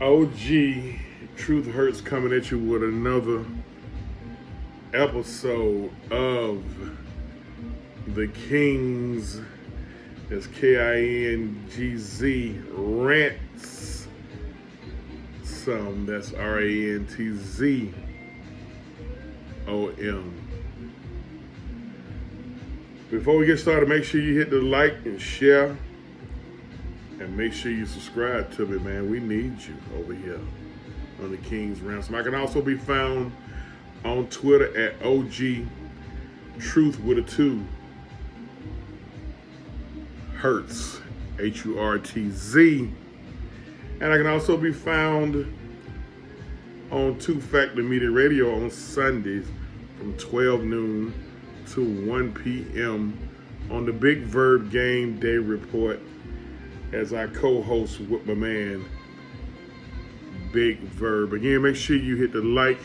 OG Truth Hurts coming at you with another episode of the King's, that's Kingz Rants Some, that's RANTZOM. Before we get started, make sure you hit the like and share, and make sure you subscribe to me, man. We need you over here on the King's Ransom. I can also be found on Twitter at OG Truth with a 2 Hurts, HURTZ. And I can also be found on 2 Factor Media Radio on Sundays from 12 noon to 1 p.m. on the Big Verb Game Day Report as I co-host with my man, Big Verb. Again, make sure you hit the like,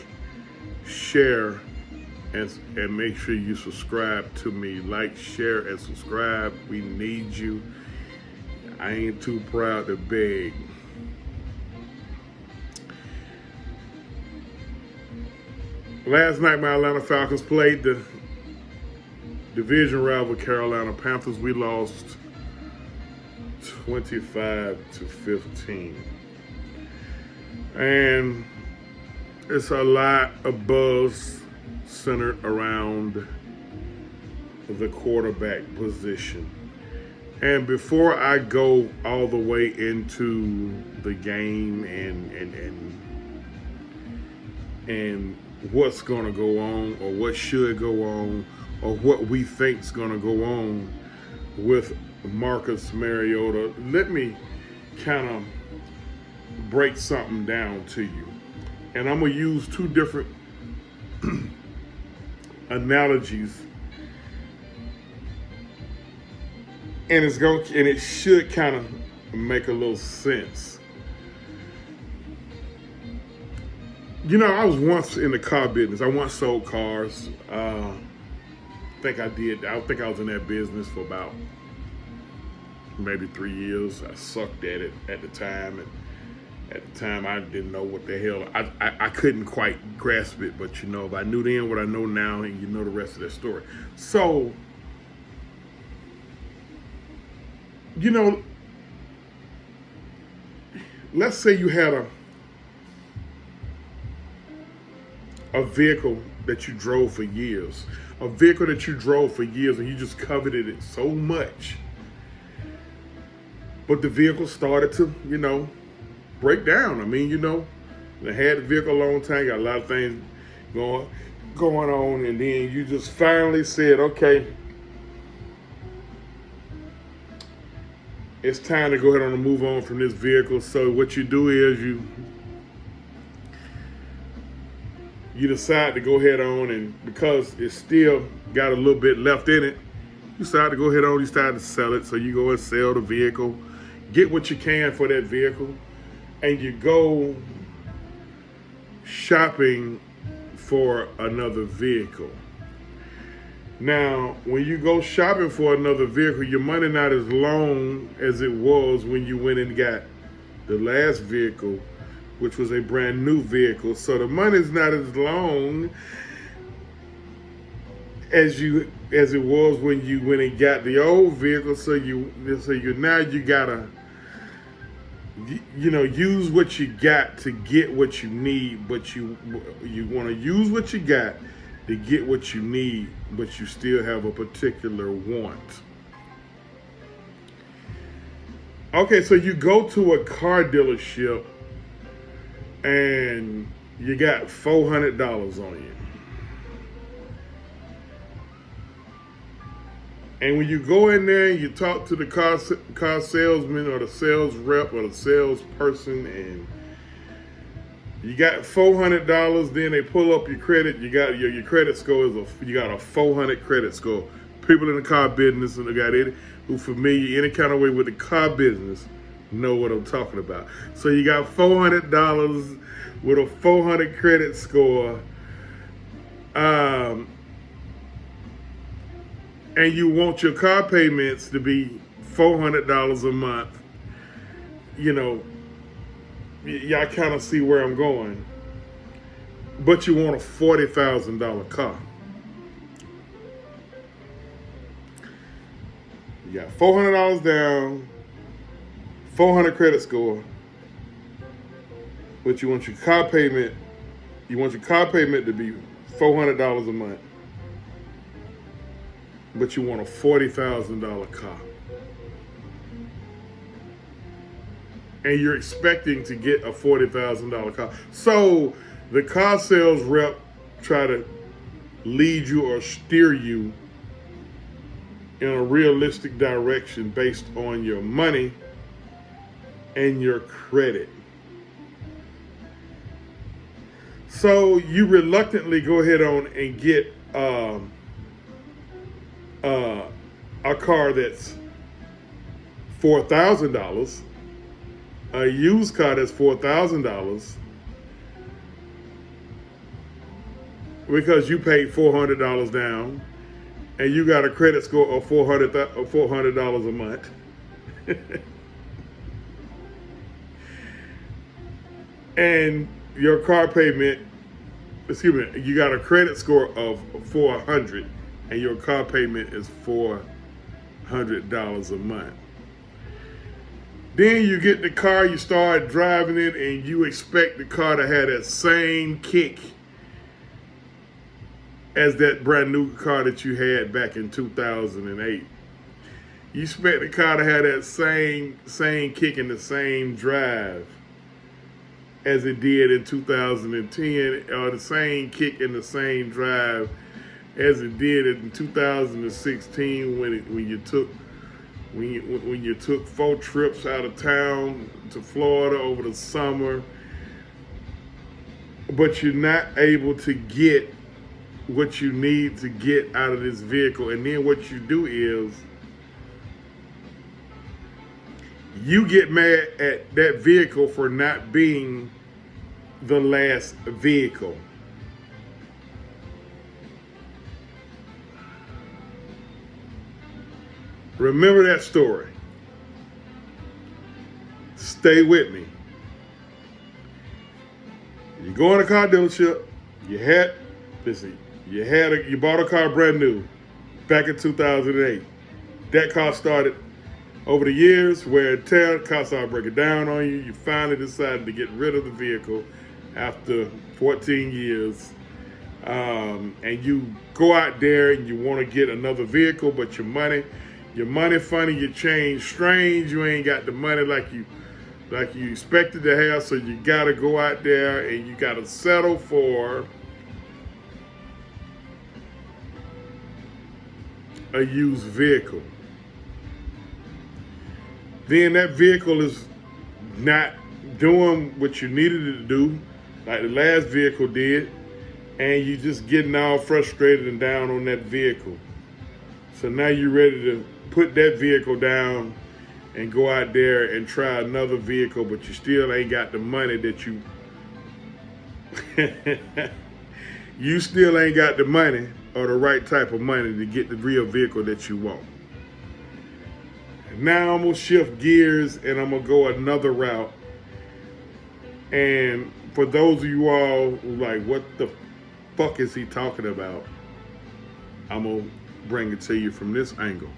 share, and make sure you subscribe to me. Like, share, and subscribe. We need you. I ain't too proud to beg. Last night, my Atlanta Falcons played the division rival Carolina Panthers. We lost 25-15. And it's a lot of buzz centered around the quarterback position. And before I go all the way into the game and what's going to go on, or what should go on, or what we think's going to go on with Marcus Mariota, let me kind of break something down to you. And I'm going to use 2 different analogies, and it should kind of make a little sense. You know, I was once in the car business. I once sold cars. I think I did. I think I was in that business for about maybe 3 years. I sucked at it at the time, and at the time I didn't know what the hell. I couldn't quite grasp it, but you know, if I knew then what I know now, and you know the rest of that story. So, you know, let's say you had a vehicle that you drove for years, and you just coveted it so much, but the vehicle started to, you know, break down. I mean, you know, I had the vehicle a long time, got a lot of things going on, and then you just finally said, okay, it's time to go ahead and move on from this vehicle. So what you do is you decide to go ahead on, and because it's still got a little bit left in it, you decide to go ahead on, you start to sell it. So you go and sell the vehicle, get what you can for that vehicle, and you go shopping for another vehicle. Now, when you go shopping for another vehicle, your money not as long as it was when you went and got the last vehicle, which was a brand new vehicle. So the money's not as long as it was when you went and got the old vehicle. So now you gotta, you know, use what you got to get what you need, but you want to use what you got to get what you need, but you still have a particular want. Okay, so you go to a car dealership and you got $400 on you. And when you go in there and you talk to the car salesman or the sales rep or the salesperson, and you got $400, then they pull up your credit. You got your credit score you got a 400 credit score. People in the car business and who familiar any kind of way with the car business know what I'm talking about. So you got $400 with a 400 credit score, and you want your car payments to be $400 a month. You know, y'all kind of see where I'm going. But you want a $40,000 car. You got $400 down, 400 credit score, but you want your car payment. You want your car payment to be $400 a month, but you want a $40,000 car, and you're expecting to get a $40,000 car. So the car sales rep try to lead you or steer you in a realistic direction based on your money and your credit. So you reluctantly go ahead on and get a car that's $4,000, a used car that's $4,000, because you paid $400 down, and you got a credit score of $400 a month. And your car payment, you got a credit score of 400, and your car payment is $400 a month. Then you get the car, you start driving it, and you expect the car to have that same kick as that brand new car that you had back in 2008. You expect the car to have that same kick and the same drive as it did in 2010, or the same kick and the same drive as it did in 2016 when you took 4 trips out of town to Florida over the summer, but you're not able to get what you need to get out of this vehicle. And then what you do is you get mad at that vehicle for not being the last vehicle. Remember that story. Stay with me. You go in a car dealership, you bought a car brand new back in 2008. That car started over the years wear and tear, car started breaking down on you. You finally decided to get rid of the vehicle after 14 years. And you go out there and you want to get another vehicle, but your money funny, your change strange. You ain't got the money like you expected to have, so you gotta go out there and you gotta settle for a used vehicle. Then that vehicle is not doing what you needed it to do, like the last vehicle did, and you just getting all frustrated and down on that vehicle. So now you're ready to put that vehicle down and go out there and try another vehicle, but you still ain't got the money that you you still ain't got the money or the right type of money to get the real vehicle that you want. Now I'm gonna shift gears and I'm gonna go another route. And for those of you all who like, what the fuck is he talking about? I'm gonna bring it to you from this angle.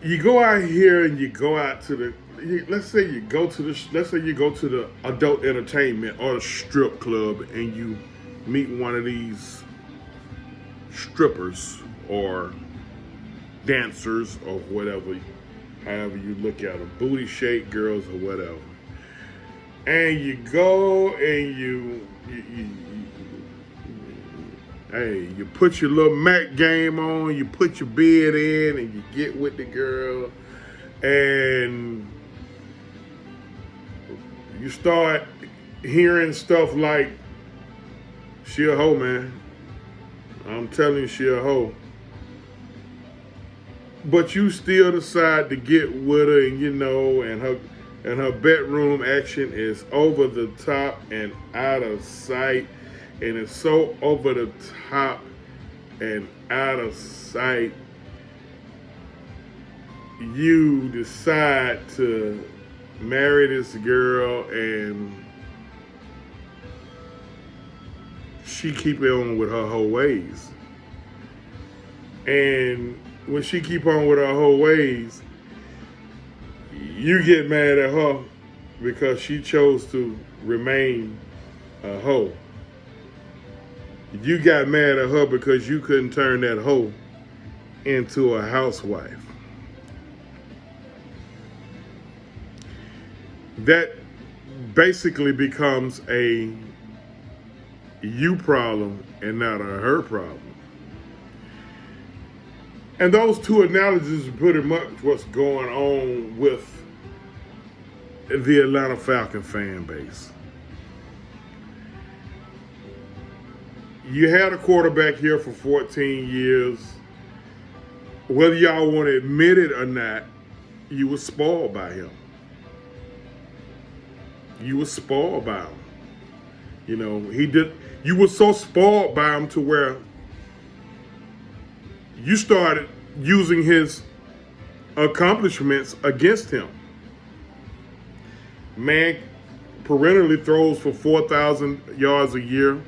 You go out here and you go out to the, let's say you go to the adult entertainment or the strip club, and you meet one of these strippers or dancers or whatever, however you look at them, booty shake girls or whatever. And you go and you put your little Mac game on, you put your bid in, and you get with the girl, and you start hearing stuff like, she a hoe, man. I'm telling you, she a hoe. But you still decide to get with her, and her bedroom action is over the top and out of sight. And it's so over the top and out of sight you decide to marry this girl and she keep on with her whole ways. And when she keep on with her whole ways, you get mad at her because she chose to remain a hoe. You got mad at her because you couldn't turn that hoe into a housewife. That basically becomes a you problem and not a her problem. And those two analogies are pretty much what's going on with the Atlanta Falcon fan base. You had a quarterback here for 14 years. Whether y'all want to admit it or not, you were spoiled by him. You were spoiled by him. You know, you were so spoiled by him to where you started using his accomplishments against him. Man perennially throws for 4,000 yards a year.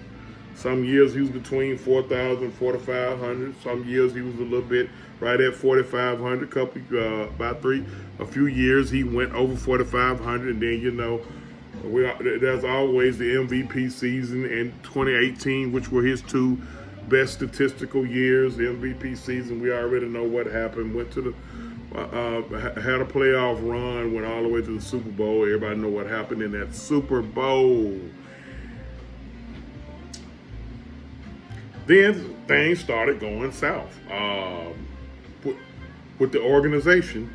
Some years he was between 4,000 and 4,500. Some years he was a little bit right at 4,500. A few years he went over 4,500, and then, you know, there's always the MVP season in 2018, which were his two best statistical years. The MVP season, we already know what happened. Went to the had a playoff run, went all the way to the Super Bowl. Everybody know what happened in that Super Bowl. Then things started going south with the organization.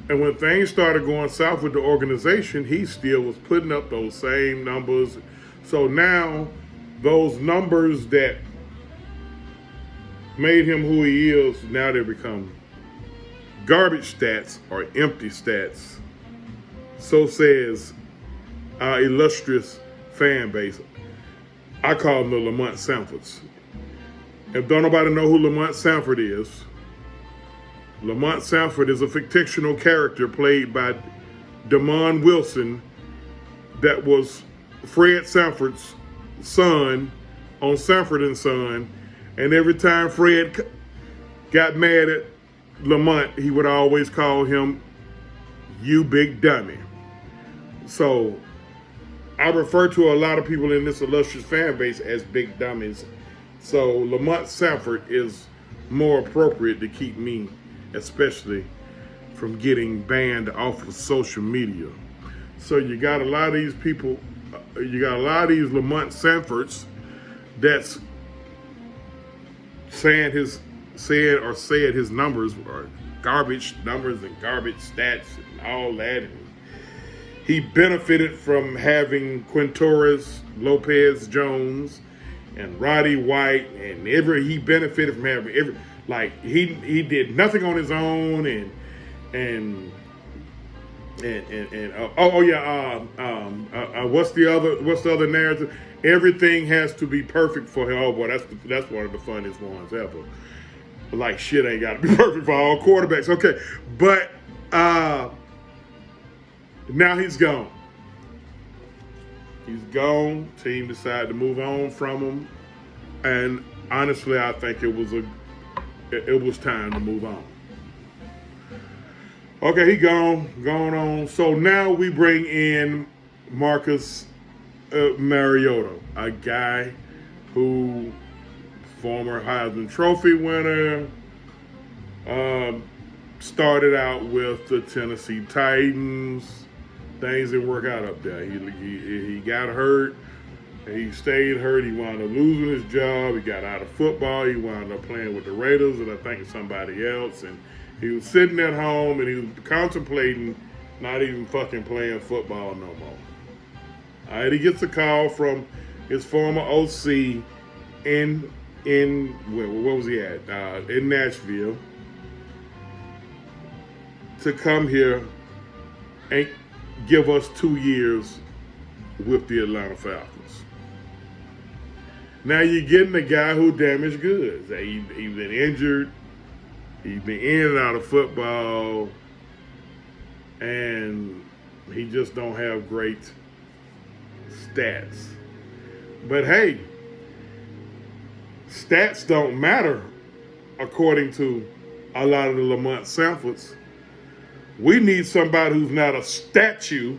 And when things started going south with the organization, he still was putting up those same numbers. So now those numbers that made him who he is, now they become garbage stats or empty stats. So says our illustrious fan base. I call them the Lamont Sanfords. If don't nobody know who Lamont Sanford is, Lamont Sanford is a fictional character played by Damon Wilson that was Fred Sanford's son on Sanford and Son. And every time Fred got mad at Lamont, he would always call him, "You big dummy." So I refer to a lot of people in this illustrious fan base as big dummies. So Lamont Sanford is more appropriate to keep me, especially, from getting banned off of social media. So you got a lot of these people, you got a lot of these Lamont Sanfords that's said his numbers are garbage numbers and garbage stats and all that. He benefited from having Quintorris, Lopez Jones, and Roddy White, and he benefited from having he did nothing on his own, what's the other narrative? Everything has to be perfect for him. Oh boy, that's one of the funniest ones ever. Like shit ain't got to be perfect for all quarterbacks. Okay, but now he's gone. He's gone. Team decided to move on from him, and honestly, I think it was time to move on. Okay, he gone on. So now we bring in Marcus Mariota, a guy who, former Heisman Trophy winner, started out with the Tennessee Titans. Things didn't work out up there. He got hurt. He stayed hurt. He wound up losing his job. He got out of football. He wound up playing with the Raiders and I think somebody else. And he was sitting at home and he was contemplating not even fucking playing football no more. All right, he gets a call from his former OC in where was he at? In Nashville, to come here and give us 2 years with the Atlanta Falcons. Now you're getting a guy who damaged goods. He's been injured. He's been in and out of football, and he just don't have great stats. But hey, stats don't matter according to a lot of the Lamont Sanfords. We need somebody who's not a statue.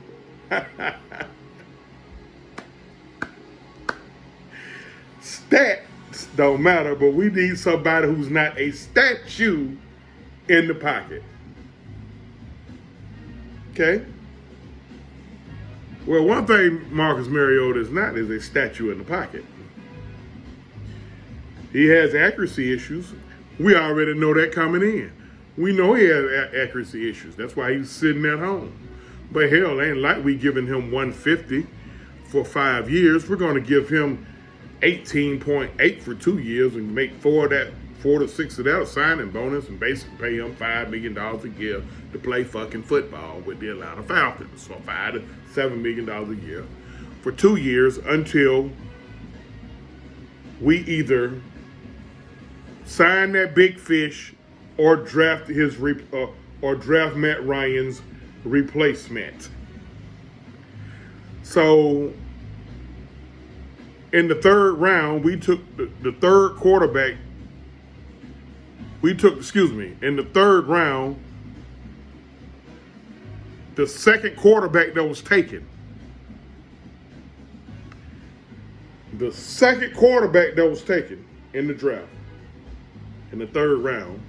Stats don't matter, but we need somebody who's not a statue in the pocket. Okay? Well, one thing Marcus Mariota is not is a statue in the pocket. He has accuracy issues. We already know that coming in. We know he has accuracy issues. That's why he's sitting at home. But hell, ain't like we giving him 150 for 5 years. We're going to give him 18.8 for 2 years and make 4 to 6 of that a signing bonus and basically pay him $5 million a year to play fucking football with the Atlanta Falcons. So $5 to $7 million a year for 2 years until we either sign that big fish or draft or draft Matt Ryan's replacement. So in the third round, we took the third quarterback. In the third round, the second quarterback that was taken. The second quarterback that was taken in the draft, in the third round,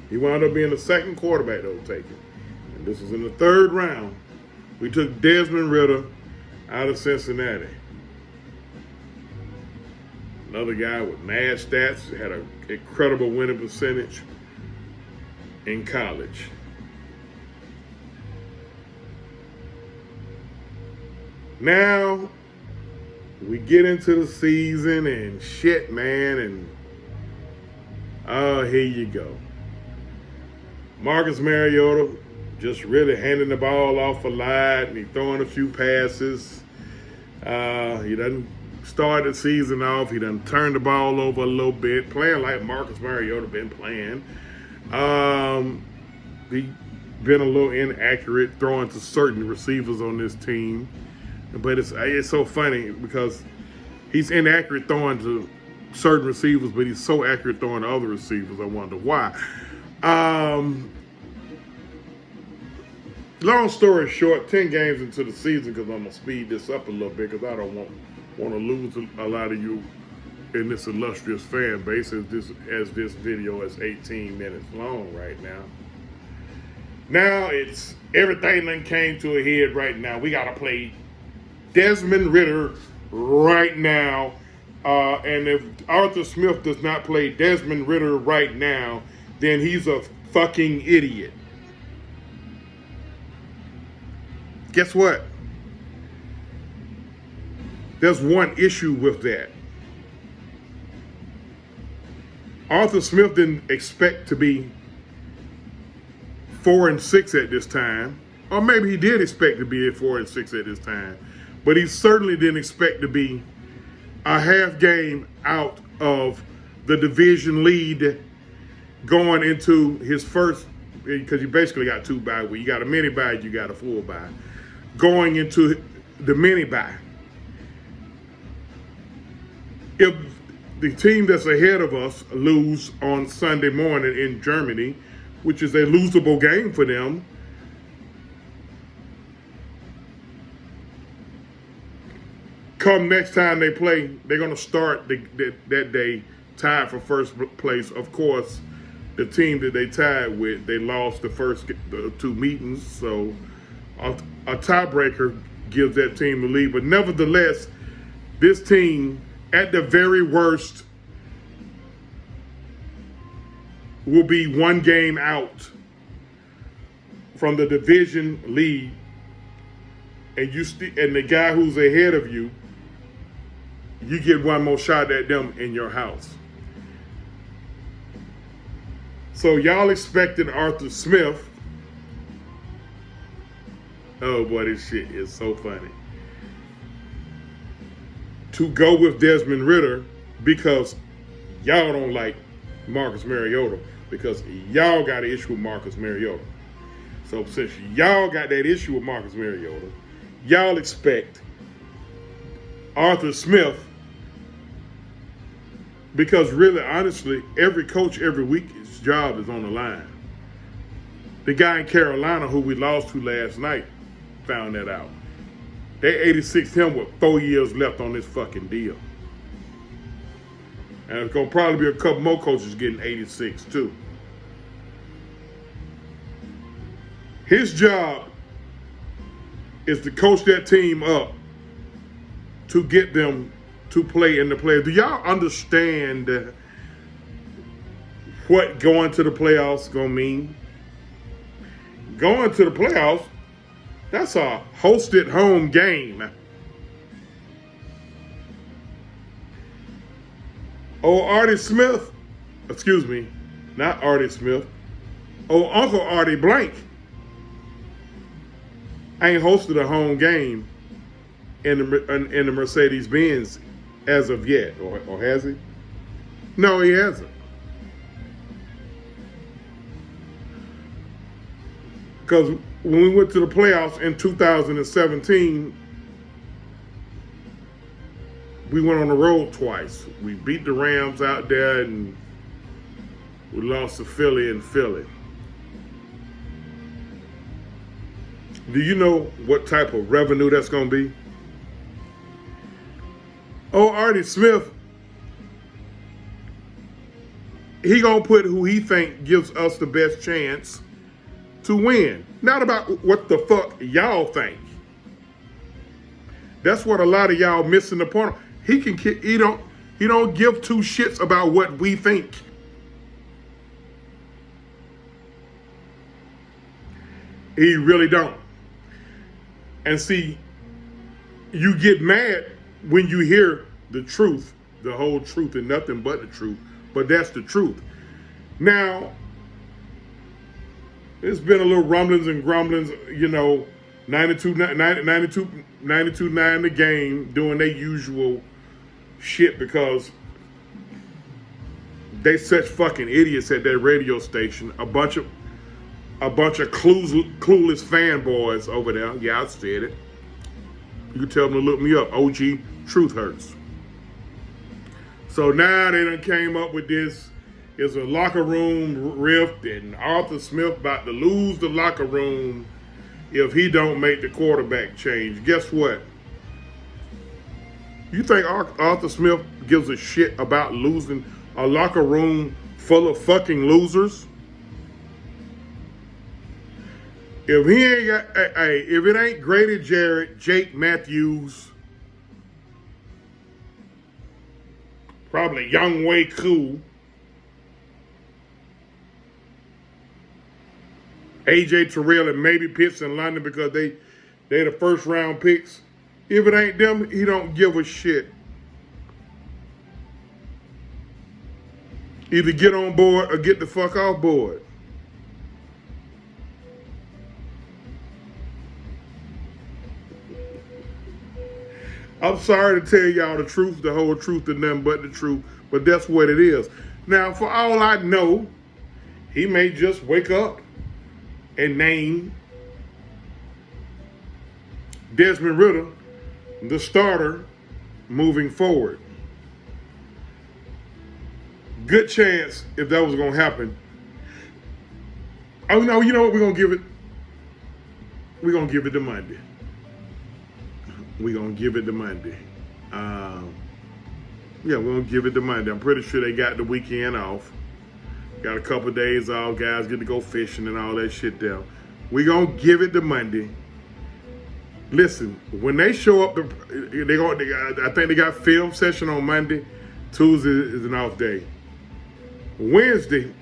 he wound up being the second quarterback that was taken. And this was in the third round. We took Desmond Ridder out of Cincinnati. Another guy with mad stats, had an incredible winning percentage in college. Now, we get into the season and shit, man, and here you go. Marcus Mariota just really handing the ball off a lot, and he throwing a few passes. He doesn't start the season off. He done turned the ball over a little bit, playing like Marcus Mariota been playing. He been a little inaccurate throwing to certain receivers on this team. But it's so funny because he's inaccurate throwing to certain receivers, but he's so accurate throwing to other receivers. I wonder why. Long story short, 10 games into the season, because I'm going to speed this up a little bit because I don't want to lose a lot of you in this illustrious fan base as this video is 18 minutes long right now. Now it's everything that came to a head right now. We got to play Desmond Ridder right now. And if Arthur Smith does not play Desmond Ridder right now, then he's a fucking idiot. Guess what? There's one issue with that. Arthur Smith didn't expect to be 4-6 at this time. Or maybe he did expect to be at 4-6 at this time. But he certainly didn't expect to be a half game out of the division lead going into his first, because you basically got 2 bye weeks. You got a mini bye, you got a full bye. Going into the mini bye. If the team that's ahead of us lose on Sunday morning in Germany, which is a losable game for them, come next time they play, they're going to start that day tied for first place. Of course, the team that they tied with, they lost the first 2 meetings, so a tiebreaker gives that team the lead. But nevertheless, this team, at the very worst, will be 1 game out from the division lead, and and the guy who's ahead of you, you get 1 more shot at them in your house. So y'all expecting Arthur Smith. Oh boy, this shit is so funny. To go with Desmond Ridder because y'all don't like Marcus Mariota, because y'all got an issue with Marcus Mariota. So since y'all got that issue with Marcus Mariota, y'all expect Arthur Smith, because really, honestly, every coach every week, his job is on the line. The guy in Carolina who we lost to last night found that out. They 86'd him with 4 years left on this fucking deal. And it's going to probably be a couple more coaches getting 86 too. His job is to coach that team up to get them to play in the playoffs. Do y'all understand what going to the playoffs gonna mean? Going to the playoffs, that's a hosted home game. Oh, Artie Smith, excuse me, not Artie Smith. Oh, Uncle Artie Blank ain't hosted a home game in the Mercedes-Benz as of yet, or has he? No, he hasn't. Because when we went to the playoffs in 2017, we went on the road twice. We beat the Rams out there, and we lost to Philly in Philly. Do you know what type of revenue that's going to be? Oh, Artie Smith, he going to put who he think gives us the best chance to win. Not about what the fuck y'all think. That's what a lot of y'all missing the point. He don't give two shits about what we think. He really don't. And see, you get mad when you hear the truth, the whole truth and nothing but the truth. But that's the truth. Now, there's been a little rumblings and grumblings, 92-9 the game, doing their usual shit because they such fucking idiots at that radio station. A bunch of clueless fanboys over there. Yeah, I said it. You can tell them to look me up. OG Truth Hurts. So now they done came up with this. It's a locker room rift, and Arthur Smith about to lose the locker room if he don't make the quarterback change. Guess what? You think Arthur Smith gives a shit about losing a locker room full of fucking losers? If he ain't got, if it ain't Grady Jarrett, Jake Matthews, probably Young Wei Koo, AJ Terrell, and maybe Pitts in London because they the first round picks. If it ain't them, he don't give a shit. Either get on board or get the fuck off board. I'm sorry to tell y'all the truth, the whole truth, and nothing but the truth, but that's what it is. Now, for all I know, he may just wake up and name Desmond Ridder the starter moving forward. Good chance if that was going to happen. Oh, no, you know what? We're going to give it to Monday. We're going to give it to Monday. Yeah, we're going to give it to Monday. I'm pretty sure they got the weekend off. Got a couple of days off. Guys get to go fishing and all that shit there. We're going to give it to Monday. Listen, when they show up, I think they got film session on Monday. Tuesday is an off day. Wednesday,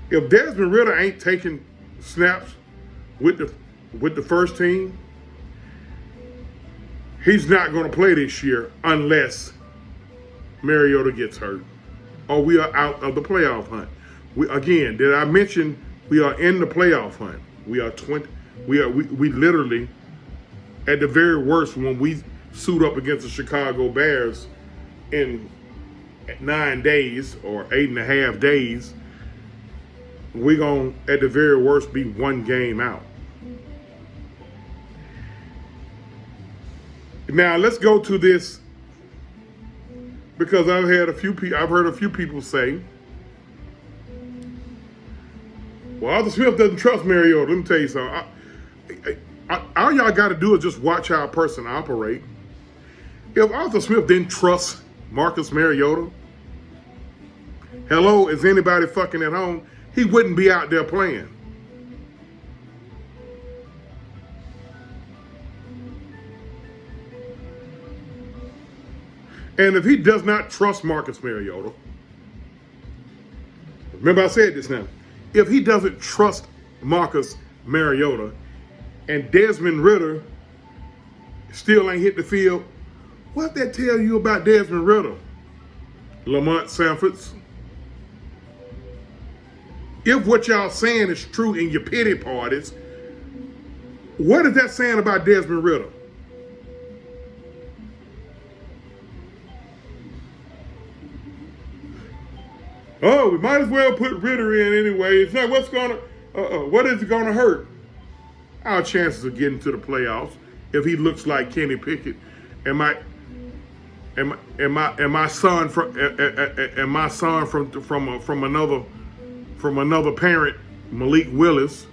if Desmond Ridder ain't taking snaps with the first team, he's not going to play this year unless Mariota gets hurt or we are out of the playoff hunt. Again, did I mention we are in the playoff hunt? We literally, at the very worst, when we suit up against the Chicago Bears in 9 days or 8.5 days, we're going to, at the very worst, be one game out. Now, let's go to this, because I've heard a few people say, well, Arthur Smith doesn't trust Mariota. Let me tell you something. All y'all got to do is just watch how a person operate. If Arthur Smith didn't trust Marcus Mariota, hello, is anybody fucking at home? He wouldn't be out there playing. And if he does not trust Marcus Mariota, remember I said this now, if he doesn't trust Marcus Mariota and Desmond Ridder still ain't hit the field, what that tell you about Desmond Ridder, Lamont Sanfords? If what y'all saying is true in your pity parties, what is that saying about Desmond Ridder? Oh, we might as well put Ridder in anyway. It's not what is it gonna hurt? Our chances of getting to the playoffs if he looks like Kenny Pickett and my son from another parent, Malik Willis.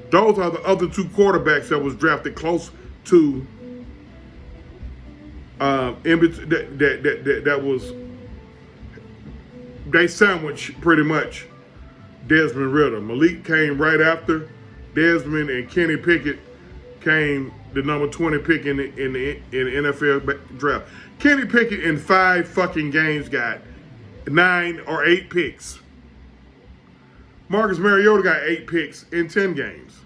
Those are the other two quarterbacks that was drafted close to that was they sandwiched pretty much Desmond Ridder. Malik came right after Desmond, and Kenny Pickett came the number 20 pick in the NFL draft. Kenny Pickett in 5 fucking games got 9 or 8 picks. Marcus Mariota got 8 picks in 10 games.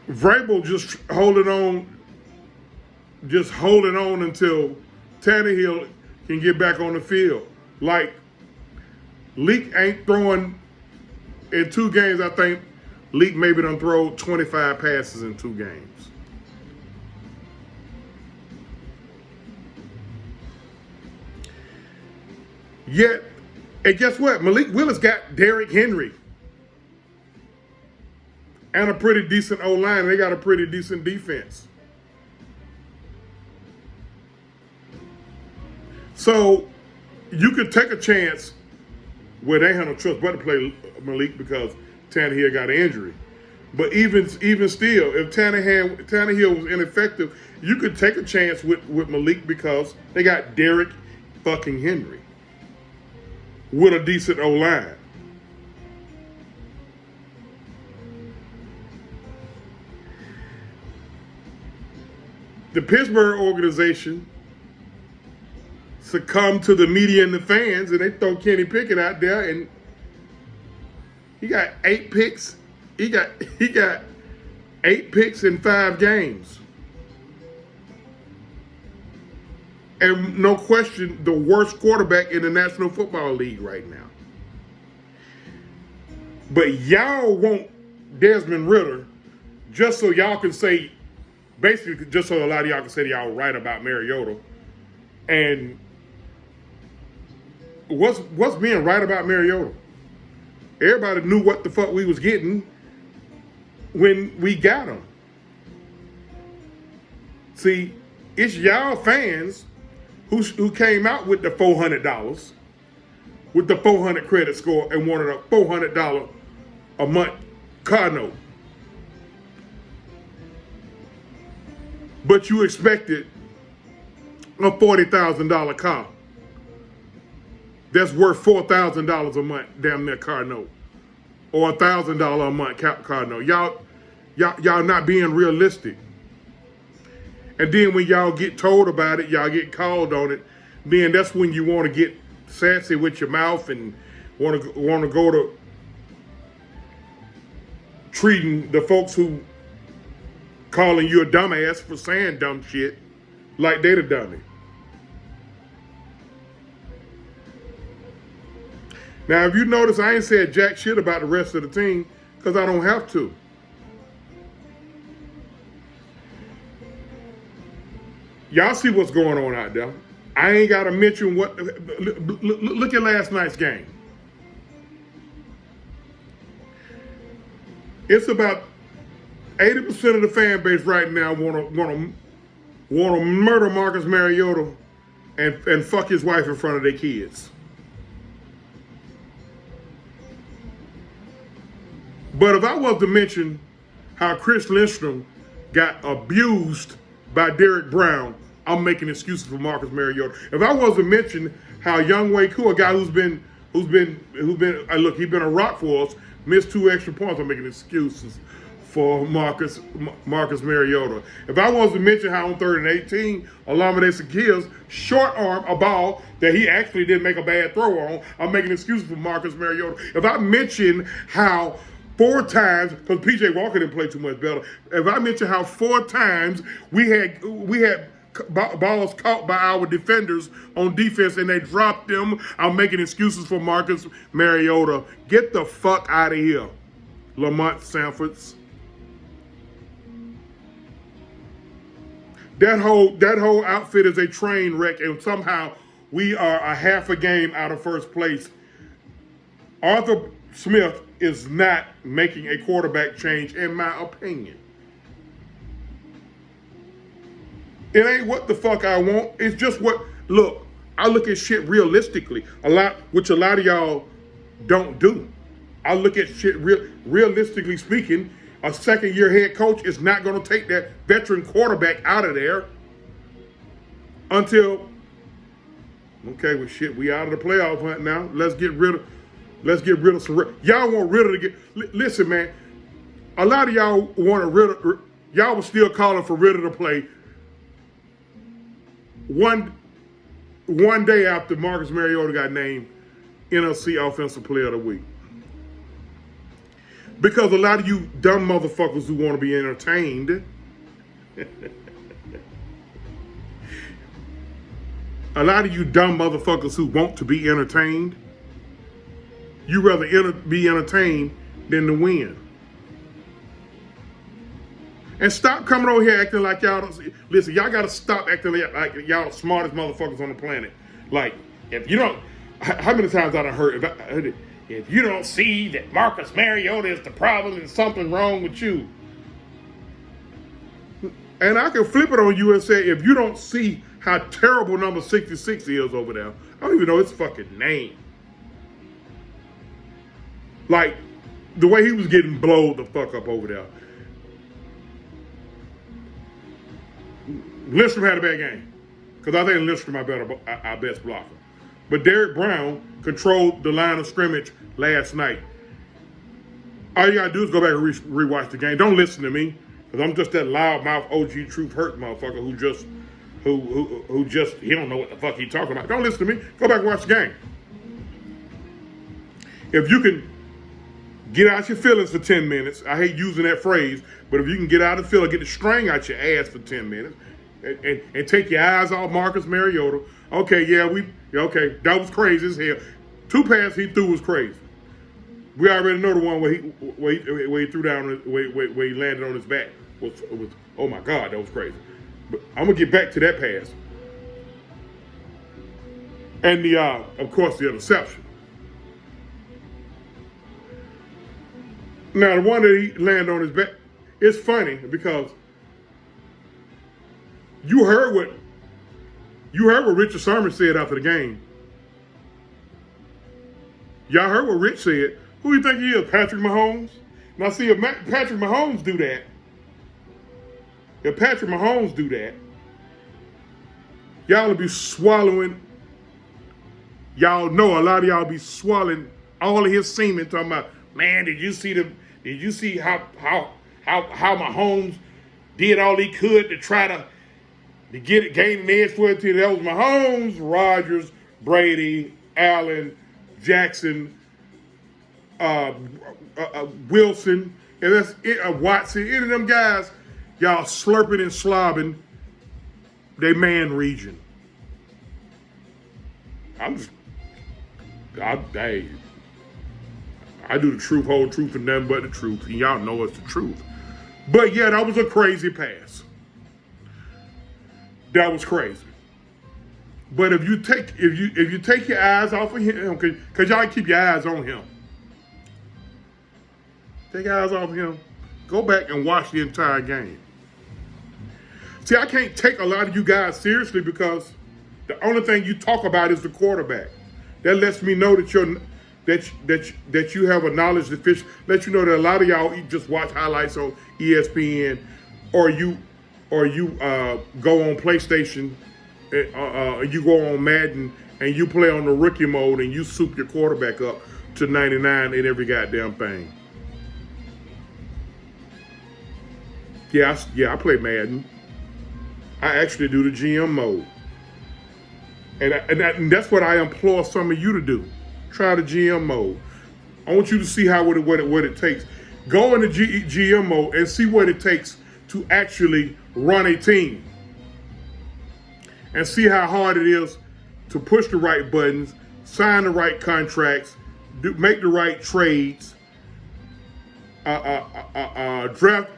Vrabel just holding on until Tannehill can get back on the field. Like, Leak ain't throwing in 2 games. I think Leak maybe done throw 25 passes in 2 games. Yet, and guess what? Malik Willis got Derrick Henry and a pretty decent O-line. They got a pretty decent defense. So you could take a chance where they had no trust but to play Malik because Tannehill got an injury. But even still, if Tannehill was ineffective, you could take a chance with Malik because they got Derrick fucking Henry with a decent O-line. The Pittsburgh organization succumbed to the media and the fans, and they throw Kenny Pickett out there, and he got 8 picks. He got 8 picks in 5 games. And no question, the worst quarterback in the National Football League right now. But y'all want Desmond Ridder just so y'all can say, basically just so a lot of y'all can say y'all right about Mariota. And what's being right about Mariota? Everybody knew what the fuck we was getting when we got him. See, it's y'all fans who came out with the $400, with the 400 credit score and wanted a $400 a month car note. But you expected a $40,000 car that's worth $4,000 a month, damn near car note, or $1,000 a month car note. Y'all not being realistic. And then when y'all get told about it, y'all get called on it, then that's when you want to get sassy with your mouth and want to go to treating the folks who calling you a dumbass for saying dumb shit like they the dummy. Now, if you notice, I ain't said jack shit about the rest of the team because I don't have to. Y'all see what's going on out there. I ain't got to mention what. Look at last night's game. It's about 80% of the fan base right now want to murder Marcus Mariota and fuck his wife in front of their kids. But if I was to mention how Chris Lindstrom got abused by Derek Brown, I'm making excuses for Marcus Mariota. If I was to mention how Young Wei Koo, a guy who's been he's been a rock for us, missed 2 extra points, I'm making excuses for Marcus Mariota. If I was to mention how on 3rd and 18, Olamide Zaccheaus short arm a ball that he actually didn't make a bad throw on, I'm making excuses for Marcus Mariota. If I mention how 4 times, because PJ Walker didn't play too much better. If I mention how 4 times we had balls caught by our defenders on defense and they dropped them, I'm making excuses for Marcus Mariota. Get the fuck out of here, Lamont Sanfords. That whole outfit is a train wreck, and somehow we are a half a game out of first place. Arthur Smith is not making a quarterback change, in my opinion. It ain't what the fuck I want. It's just what, look, I look at shit realistically, which a lot of y'all don't do. I look at shit realistically speaking. A second-year head coach is not going to take that veteran quarterback out of there until, okay, well, shit, we out of the playoff hunt now. Let's get rid of some. Y'all want Ritter to get. Listen, man. A lot of y'all want Ritter. Y'all was still calling for Ritter to play one day after Marcus Mariota got named NFC Offensive Player of the Week. Because a lot of you dumb motherfuckers who want to be entertained, a lot of you dumb motherfuckers who want to be entertained, you rather be entertained than to win. And stop coming over here acting like y'all don't. Listen, y'all got to stop acting like y'all the smartest motherfuckers on the planet. Like, if you don't, how many times I done heard it? If you don't see that Marcus Mariota is the problem, there's something wrong with you. And I can flip it on you and say, if you don't see how terrible number 66 is over there, I don't even know his fucking name. Like, the way he was getting blowed the fuck up over there. Lindstrom had a bad game. Because I think Lindstrom our best blocker. But Derek Brown controlled the line of scrimmage last night. All you gotta do is go back and rewatch the game. Don't listen to me, because I'm just that loudmouth OG Truth Hurt motherfucker who just he don't know what the fuck he talking about. Don't listen to me. Go back and watch the game. If you can get out your feelings for 10 minutes, I hate using that phrase, but if you can get out of the feeling, get the string out your ass for 10 minutes, and take your eyes off Marcus Mariota. Okay, that was crazy as hell. 2 passes he threw was crazy. We already know the one where he threw down, where he landed on his back was oh my God, that was crazy. But I'm gonna get back to that pass. And of course the interception. Now the one that he landed on his back, it's funny because you heard what Richard Sherman said after the game. Y'all heard what Rich said. Who do you think he is, Patrick Mahomes? Now see, if Patrick Mahomes do that, y'all will be swallowing. Y'all know a lot of y'all be swallowing all of his semen, talking about, man, did you see how Mahomes did all he could to try to gain an edge for it? That was Mahomes, Rodgers, Brady, Allen, Jackson, Wilson, and that's Watson. Any of them guys, y'all slurping and slobbing they man region. Hey, I do the truth, whole truth, and nothing but the truth. And y'all know it's the truth. But yeah, that was a crazy pass. That was crazy. But if you take your eyes off of him, because y'all keep your eyes on him. Take your eyes off of him. Go back and watch the entire game. See, I can't take a lot of you guys seriously because the only thing you talk about is the quarterback. That lets me know that you have a knowledge deficiency. Let you know that a lot of y'all just watch highlights on ESPN, or you go on PlayStation, you go on Madden, and you play on the rookie mode, and you soup your quarterback up to 99 in every goddamn thing. Yeah, I play Madden. I actually do the GM mode. And that's what I implore some of you to do. Try the GM mode. I want you to see what it takes. Go into GM mode and see what it takes to actually run a team. And see how hard it is to push the right buttons, sign the right contracts, make the right trades, draft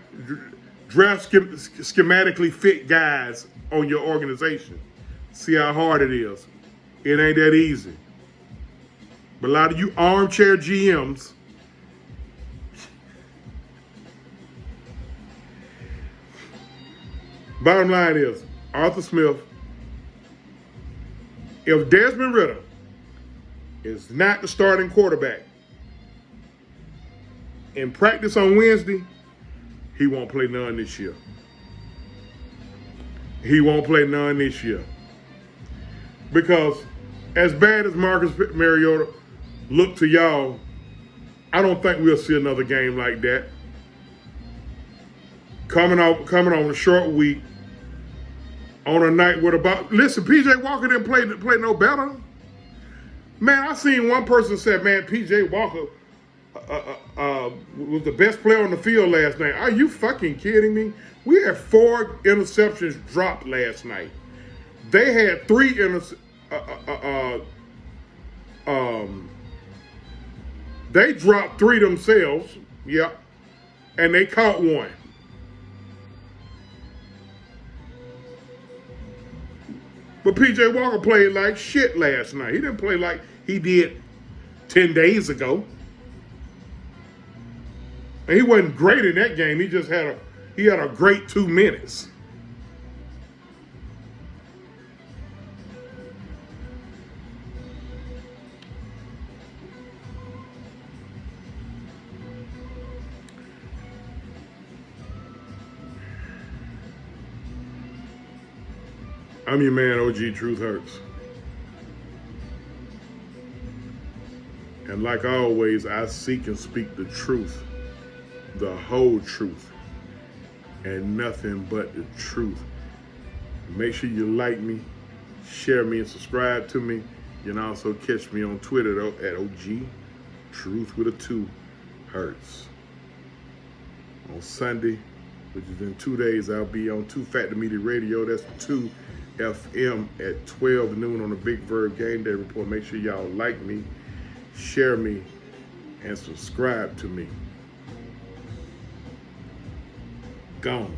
schematically fit guys on your organization. See how hard it is. It ain't that easy. But a lot of you armchair GMs, bottom line is, Arthur Smith, if Desmond Ridder is not the starting quarterback in practice on Wednesday, he won't play none this year. He won't play none this year. Because as bad as Marcus Mariota looked to y'all, I don't think we'll see another game like that. Coming on a short week, on a night with listen, PJ Walker didn't play no better. Man, I seen one person said, man, PJ Walker was the best player on the field last night. Are you fucking kidding me? We had 4 interceptions dropped last night. They had 3 they dropped 3 themselves, yep, and they caught 1. But PJ Walker played like shit last night. He didn't play like he did 10 days ago. And he wasn't great in that game. He just had a great 2 minutes. I'm your man, OG Truth Hurts. And like always, I seek and speak the truth, the whole truth, and nothing but the truth. Make sure you like me, share me, and subscribe to me. You can also catch me on Twitter though, at OG Truth with a 2 Hurts. On Sunday, which is in 2 days, I'll be on 2 Factor Media Radio. That's 2 FM at 12 noon on the Big Verb Game Day Report. Make sure y'all like me, share me, and subscribe to me. Gone.